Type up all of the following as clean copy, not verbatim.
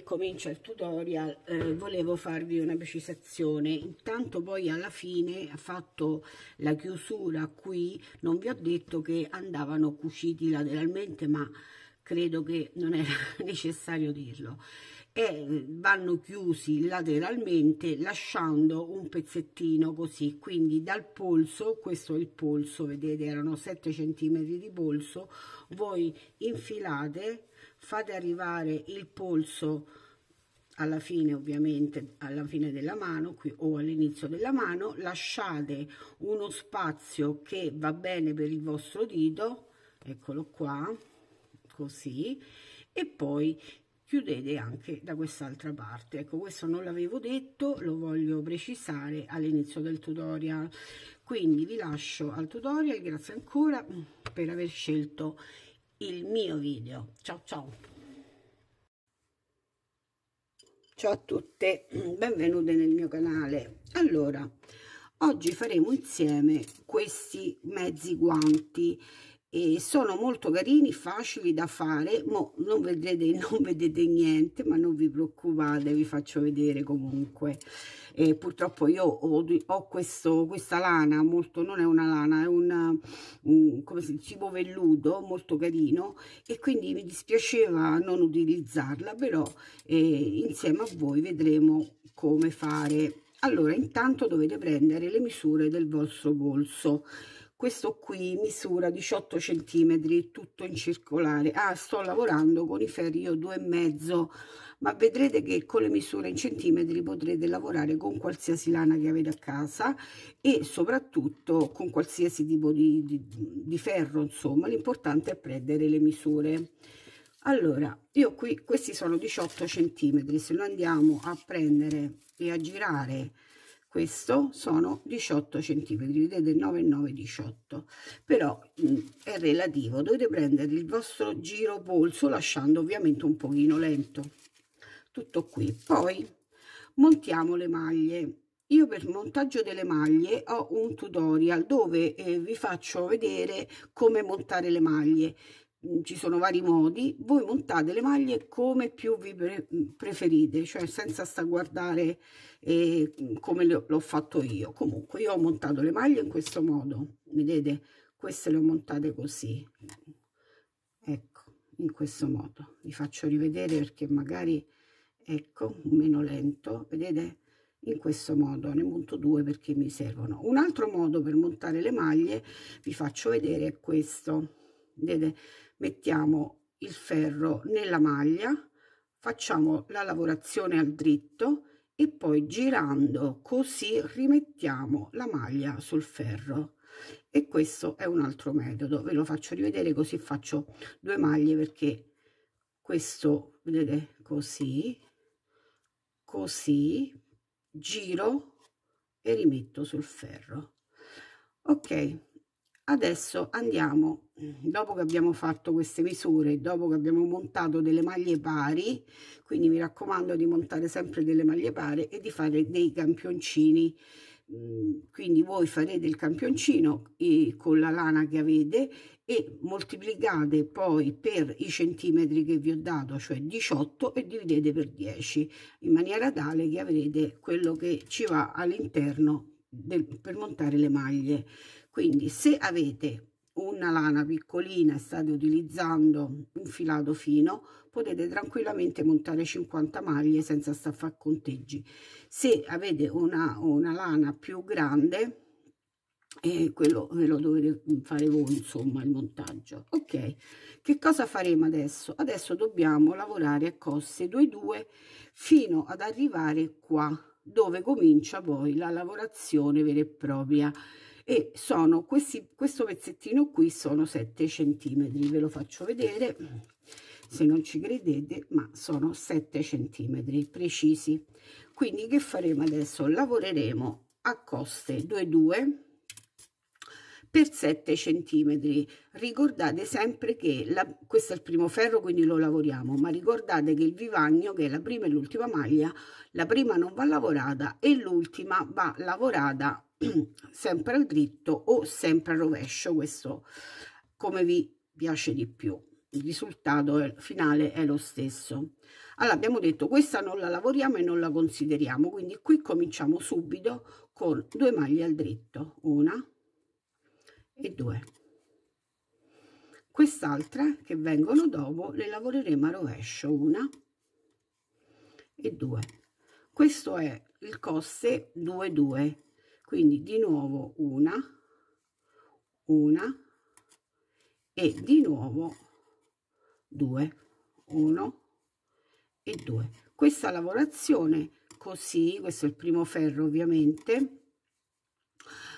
che comincia il tutorial volevo farvi una precisazione. Intanto poi alla fine ha fatto la chiusura qui, non vi ho detto che andavano cuciti lateralmente, ma credo che non era necessario dirlo, e vanno chiusi lateralmente lasciando un pezzettino così, quindi dal polso, questo è il polso, vedete, erano 7 cm di polso, voi infilate, fate arrivare il polso alla fine, ovviamente alla fine della mano qui o all'inizio della mano, lasciate uno spazio che va bene per il vostro dito, eccolo qua, così, e poi chiudete anche da quest'altra parte. Ecco, questo non l'avevo detto, lo voglio precisare all'inizio del tutorial. Quindi vi lascio al tutorial, grazie ancora per aver scelto il mio video. Ciao ciao. Ciao a tutte, benvenute nel mio canale. Allora, oggi faremo insieme questi mezzi guanti e sono molto carini, facili da fare. Non vedete niente, ma non vi preoccupate, vi faccio vedere comunque. Purtroppo io ho questa lana, non è una lana, è come si dice, tipo velluto, molto carino, e quindi mi dispiaceva non utilizzarla, però insieme a voi vedremo come fare. Allora, intanto dovete prendere le misure del vostro polso. Questo qui misura 18 cm, tutto in circolare. Sto lavorando con i ferri io 2,5, ma vedrete che con le misure in centimetri potrete lavorare con qualsiasi lana che avete a casa e soprattutto con qualsiasi tipo di ferro, insomma. L'importante è prendere le misure. Allora, io qui, questi sono 18 cm, se noi andiamo a prendere e a girare, questo sono 18 cm, vedete, 9 e 9 18, però è relativo, dovete prendere il vostro giro polso lasciando ovviamente un pochino lento, tutto qui. Poi montiamo le maglie. Io per montaggio delle maglie ho un tutorial dove vi faccio vedere come montare le maglie. Ci sono vari modi, voi montate le maglie come più vi preferite, cioè senza sta a guardare come l'ho fatto io. Comunque io ho montato le maglie in questo modo, vedete, queste le ho montate così, ecco, in questo modo. Vi faccio rivedere perché magari, ecco, meno lento, vedete, in questo modo. Ne monto due perché mi servono. Un altro modo per montare le maglie vi faccio vedere è questo, vedete, mettiamo il ferro nella maglia, facciamo la lavorazione al dritto e poi girando così rimettiamo la maglia sul ferro. E questo è un altro metodo, ve lo faccio rivedere, così faccio due maglie, perché questo, vedete, così giro e rimetto sul ferro. Ok, adesso andiamo, dopo che abbiamo fatto queste misure, dopo che abbiamo montato delle maglie pari, quindi mi raccomando di montare sempre delle maglie pari e di fare dei campioncini. Quindi voi farete il campioncino con la lana che avete e moltiplicate poi per i centimetri che vi ho dato, cioè 18, e dividete per 10, in maniera tale che avrete quello che ci va all'interno per montare le maglie. Quindi se avete una lana piccolina e state utilizzando un filato fino, potete tranquillamente montare 50 maglie senza stare a fare conteggi. Se avete una lana più grande, quello ve lo dovete fare voi, insomma, il montaggio. Ok, che cosa faremo adesso? Adesso dobbiamo lavorare a coste 2,2 fino ad arrivare qua, dove comincia poi la lavorazione vera e propria. E sono questo pezzettino qui sono 7 centimetri, ve lo faccio vedere se non ci credete, ma sono 7 centimetri precisi. Quindi che faremo adesso? Lavoreremo a coste 2,2 per 7 centimetri. Ricordate sempre che questo è il primo ferro, quindi lo lavoriamo, ma ricordate che il vivagno, che è la prima e l'ultima maglia, la prima non va lavorata e l'ultima va lavorata sempre al dritto o sempre al rovescio, questo come vi piace di più. Il risultato finale è lo stesso. Allora abbiamo detto questa non la lavoriamo e non la consideriamo, quindi qui cominciamo subito con 2 maglie al dritto, 1 e 2. Quest'altra che vengono dopo le lavoreremo a rovescio, 1 e 2. Questo è il coste 2 2, quindi di nuovo una e di nuovo 2, 1 e 2. Questa lavorazione così, questo è il primo ferro ovviamente,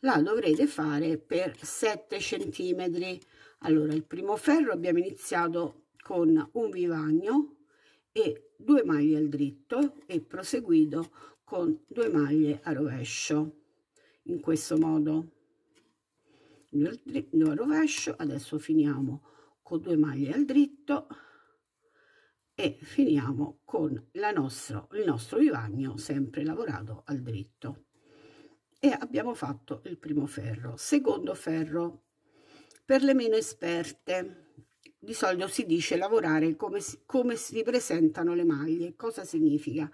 la dovrete fare per 7 centimetri. Allora il primo ferro abbiamo iniziato con un vivagno e 2 maglie al dritto e proseguito con 2 maglie a rovescio, in questo modo, 2 a rovescio. Adesso finiamo con 2 maglie al dritto e finiamo con il nostro vivagno sempre lavorato al dritto, e abbiamo fatto il primo ferro. Secondo ferro, per le meno esperte, di solito si dice lavorare come si presentano le maglie. Cosa significa?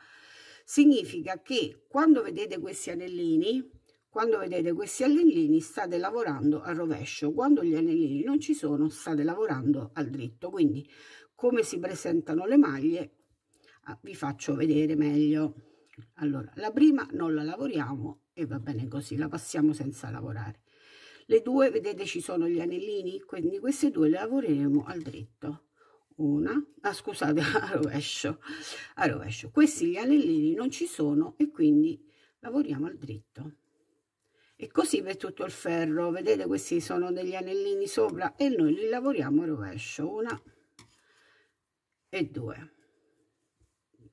Significa che quando vedete questi anellini, state lavorando al rovescio, quando gli anellini non ci sono state lavorando al dritto. Quindi come si presentano le maglie vi faccio vedere meglio. Allora la prima non la lavoriamo e va bene così, la passiamo senza lavorare. Le due, vedete, ci sono gli anellini, quindi queste due le lavoreremo al dritto, scusate, a rovescio. Questi gli anellini non ci sono e quindi lavoriamo al dritto, e così per tutto il ferro. Vedete, questi sono degli anellini sopra e noi li lavoriamo a rovescio, 1 e 2.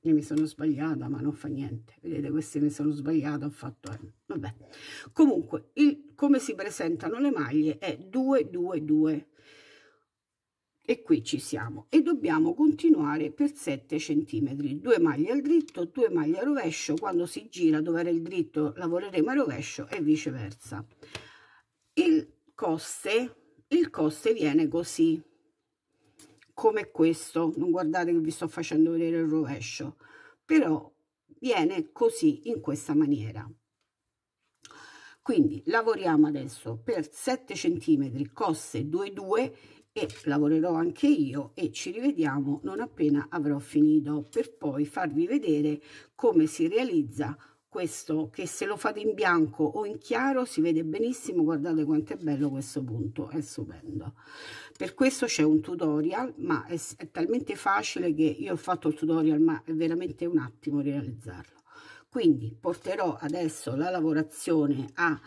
Io mi sono sbagliata, ma non fa niente, vedete, questi mi sono sbagliata, ho fatto vabbè. Comunque come si presentano le maglie è 2 2 2, e qui ci siamo, e dobbiamo continuare per 7 centimetri, 2 maglie al dritto, 2 maglie a rovescio. Quando si gira dove era il dritto lavoreremo a rovescio e viceversa. Il coste viene così, come questo. Non guardate che vi sto facendo vedere il rovescio, però viene così, in questa maniera. Quindi lavoriamo adesso per 7 centimetri, coste 2 2, e lavorerò anche io, e ci rivediamo non appena avrò finito, per poi farvi vedere come si realizza questo, che se lo fate in bianco o in chiaro si vede benissimo. Guardate quanto è bello questo punto, è stupendo. Per questo c'è un tutorial, ma è talmente facile che io ho fatto il tutorial, ma è veramente un attimo realizzarlo. Quindi porterò adesso la lavorazione a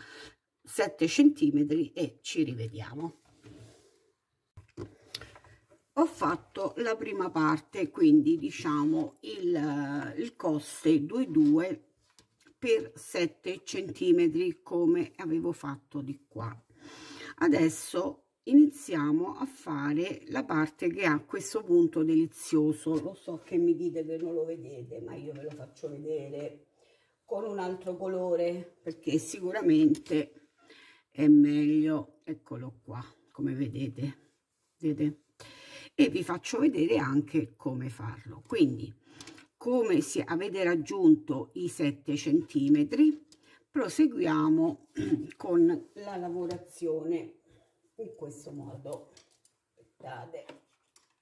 7 centimetri e ci rivediamo. Ho fatto la prima parte, quindi diciamo il coste 2 2 per 7 centimetri, come avevo fatto di qua. Adesso iniziamo a fare la parte che ha questo punto delizioso. Lo so che mi dite che non lo vedete, ma io ve lo faccio vedere con un altro colore, perché sicuramente è meglio. Eccolo qua, come vedete, e vi faccio vedere anche come farlo. Quindi, come avete raggiunto i 7 centimetri, proseguiamo con la lavorazione in questo modo. Aspettate,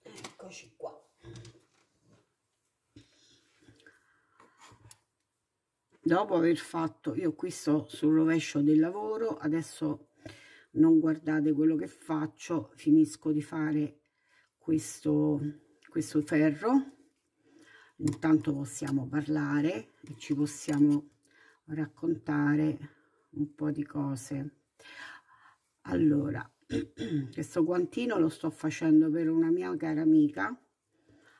eccoci qua. Dopo aver fatto, io qui sto sul rovescio del lavoro, adesso non guardate quello che faccio, finisco di fare questo ferro. Intanto possiamo parlare e ci possiamo raccontare un po' di cose. Allora, questo guantino lo sto facendo per una mia cara amica,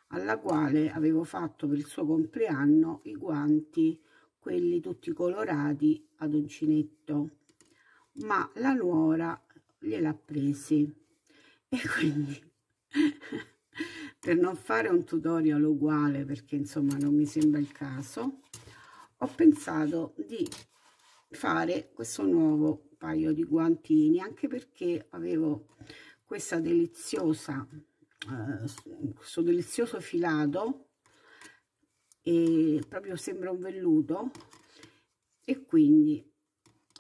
alla quale avevo fatto per il suo compleanno i guanti, quelli tutti colorati ad uncinetto, ma la nuora gliel'ha presi, e quindi per non fare un tutorial uguale, perché insomma non mi sembra il caso, ho pensato di fare questo nuovo paio di guantini, anche perché avevo questa deliziosa questo delizioso filato e proprio sembra un velluto, e quindi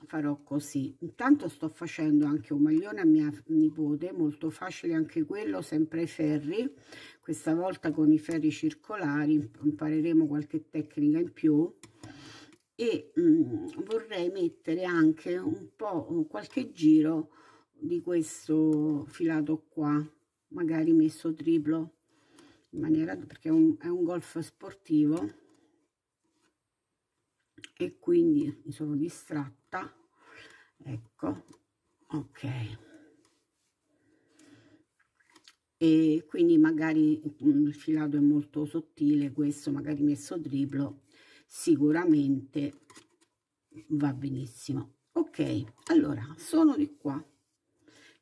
farò così. Intanto sto facendo anche un maglione a mia nipote, molto facile anche quello, sempre ai ferri, questa volta con i ferri circolari, impareremo qualche tecnica in più. E vorrei mettere anche un po', qualche giro di questo filato qua, magari messo triplo, in maniera, perché è un golf sportivo, e quindi mi sono distratta, ecco, ok, e quindi magari il filato è molto sottile, questo magari messo triplo sicuramente va benissimo. Ok, allora sono di qua,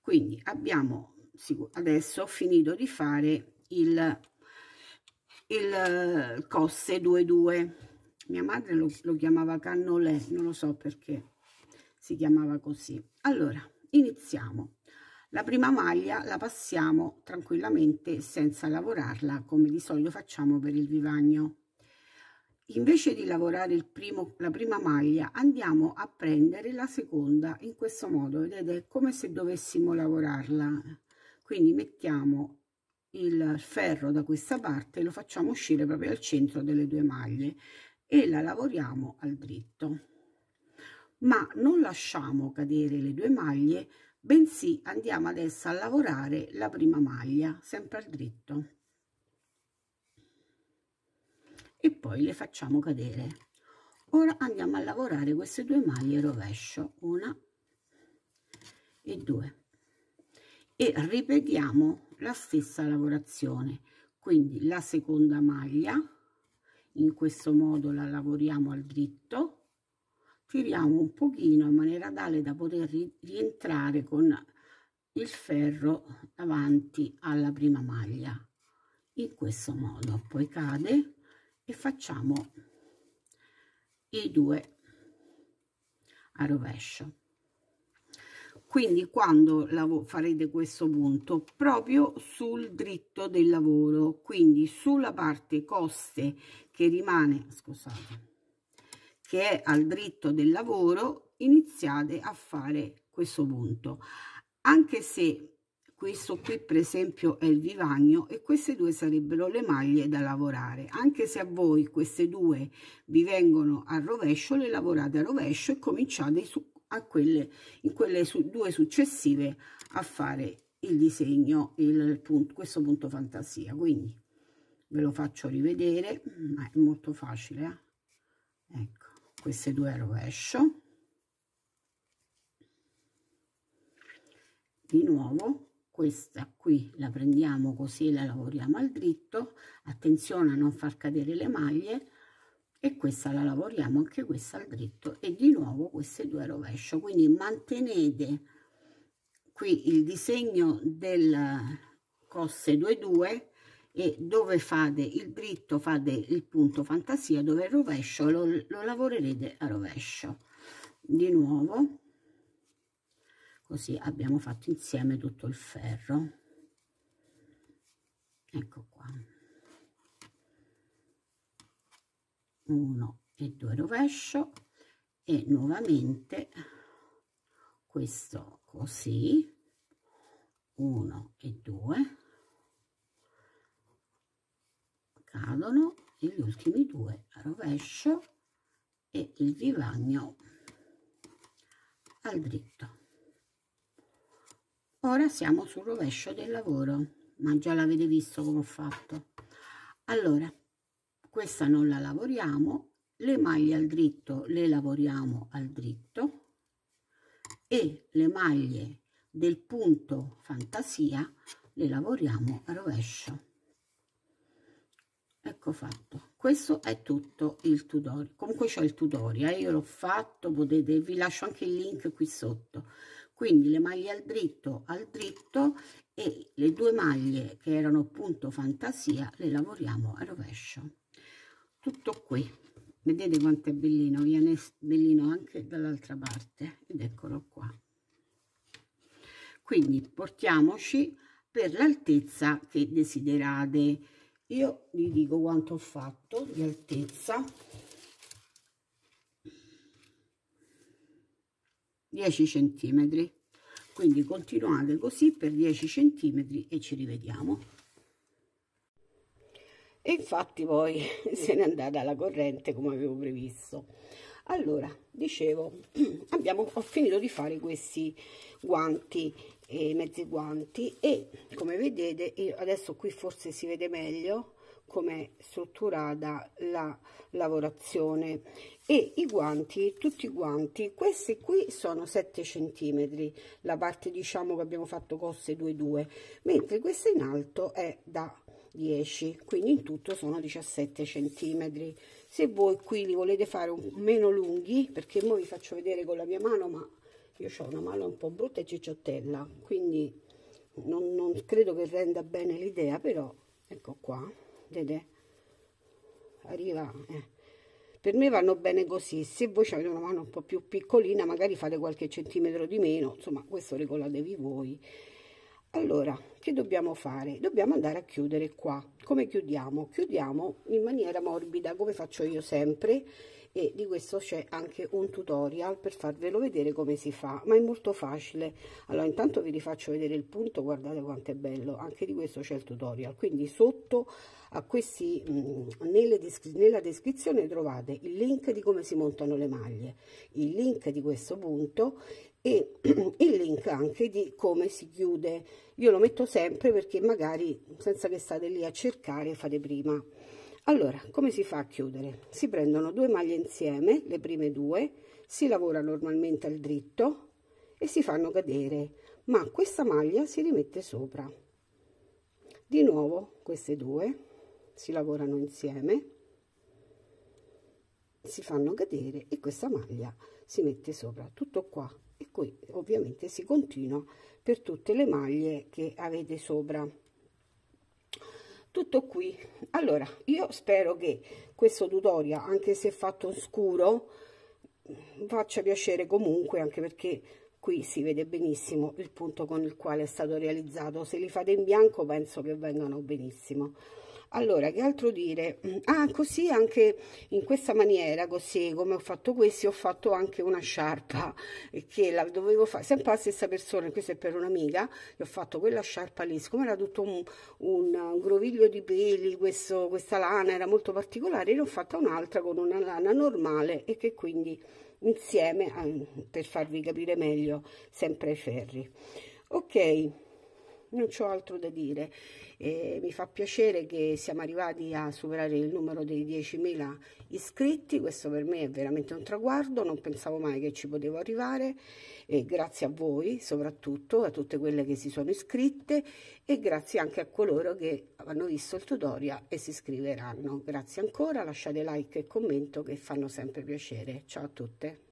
quindi abbiamo adesso finito di fare il cosse 2-2. Mia madre lo chiamava cannolè, non lo so perché si chiamava così. Allora iniziamo. La prima maglia la passiamo tranquillamente senza lavorarla, come di solito facciamo per il vivagno. Invece di lavorare la prima maglia, andiamo a prendere la seconda in questo modo, vedete, è come se dovessimo lavorarla. Quindi mettiamo il ferro da questa parte, lo facciamo uscire proprio al centro delle due maglie e la lavoriamo al dritto, ma non lasciamo cadere le due maglie, bensì andiamo adesso a lavorare la prima maglia sempre al dritto e poi le facciamo cadere. Ora andiamo a lavorare queste due maglie rovescio, una e due, e ripetiamo la stessa lavorazione. Quindi la seconda maglia in questo modo la lavoriamo al dritto, tiriamo un pochino in maniera tale da poter rientrare con il ferro davanti alla prima maglia, in questo modo poi cade e facciamo i due a rovescio. Quindi quando farete questo punto proprio sul dritto del lavoro, quindi sulla parte coste che rimane, scusate, che è al dritto del lavoro, iniziate a fare questo punto, anche se questo qui per esempio è il vivagno e queste due sarebbero le maglie da lavorare. Anche se a voi queste due vi vengono a rovescio, le lavorate a rovescio e cominciate in quelle due successive a fare il disegno, questo punto fantasia. Quindi ve lo faccio rivedere, ma è molto facile, ecco, queste due a rovescio, di nuovo questa qui la prendiamo così e la lavoriamo al dritto, attenzione a non far cadere le maglie, e questa la lavoriamo anche questa al dritto, e di nuovo queste due a rovescio. Quindi mantenete qui il disegno del cosse 2-2 e dove fate il dritto fate il punto fantasia, dove il rovescio lo lavorerete a rovescio. Di nuovo così abbiamo fatto insieme tutto il ferro, ecco qua, 1 e 2 rovescio, e nuovamente questo così, 1 e 2 cadono, e gli ultimi due a rovescio e il vivagno al dritto. Ora siamo sul rovescio del lavoro, ma già l'avete visto come ho fatto. Allora questa non la lavoriamo, le maglie al dritto le lavoriamo al dritto e le maglie del punto fantasia le lavoriamo a rovescio. Ecco fatto. Questo è tutto il tutorial. Comunque c'è il tutorial, io l'ho fatto, potete, vi lascio anche il link qui sotto. Quindi le maglie al dritto e le due maglie che erano punto fantasia le lavoriamo a rovescio. Tutto qui, vedete quanto è bellino, viene bellino anche dall'altra parte, ed eccolo qua. Quindi portiamoci per l'altezza che desiderate. io vi dico quanto ho fatto di altezza: 10 centimetri. Quindi continuate così per 10 centimetri e ci rivediamo. E infatti poi se n'è andata la corrente come avevo previsto. Allora, dicevo, ho finito di fare questi guanti, mezzi guanti, e come vedete io adesso qui forse si vede meglio come è strutturata la lavorazione. E i guanti, tutti i guanti, questi qui sono 7 centimetri, la parte diciamo che abbiamo fatto cosse 2,2, mentre questa in alto è da 10, quindi in tutto sono 17 centimetri. Se voi qui li volete fare meno lunghi, perché ora vi faccio vedere con la mia mano, ma io ho una mano un po' brutta e cicciottella, quindi non credo che renda bene l'idea, però ecco qua, vedete, arriva, per me vanno bene così. Se voi avete una mano un po' più piccolina, magari fate qualche centimetro di meno, insomma questo regolatevi voi. Allora, che dobbiamo fare? Dobbiamo andare a chiudere qua. Come chiudiamo? Chiudiamo in maniera morbida, come faccio io sempre, e di questo c'è anche un tutorial per farvelo vedere come si fa, ma è molto facile. Allora, intanto vi rifaccio vedere il punto, guardate quanto è bello, anche di questo c'è il tutorial. Quindi sotto a questi, nella descrizione trovate il link di come si montano le maglie, il link di questo punto e il link anche di come si chiude. Io lo metto sempre perché magari senza che state lì a cercare fate prima. Allora, come si fa a chiudere? Si prendono due maglie insieme, le prime due, si lavora normalmente al dritto e si fanno cadere, ma questa maglia si rimette sopra. Di nuovo queste due si lavorano insieme, si fanno cadere e questa maglia si mette sopra, tutto qua. E qui ovviamente si continua per tutte le maglie che avete sopra. Tutto qui. Allora, io spero che questo tutorial, anche se fatto scuro, faccia piacere comunque, anche perché qui si vede benissimo il punto con il quale è stato realizzato. Se li fate in bianco penso che vengano benissimo. Allora, che altro dire? Ah, così anche in questa maniera, così come ho fatto questi, ho fatto anche una sciarpa che la dovevo fare sempre la stessa persona. Questa è per un'amica, e ho fatto quella sciarpa lì, siccome era tutto un groviglio di peli, questa lana era molto particolare, ne ho fatta un'altra con una lana normale e che quindi insieme, per farvi capire meglio, sempre ai ferri. Ok, non c'ho altro da dire. Mi fa piacere che siamo arrivati a superare il numero dei 10.000 iscritti. Questo per me è veramente un traguardo, non pensavo mai che ci potevo arrivare, e grazie a voi, soprattutto a tutte quelle che si sono iscritte, e grazie anche a coloro che hanno visto il tutorial e si iscriveranno. Grazie ancora, lasciate like e commento che fanno sempre piacere. Ciao a tutte.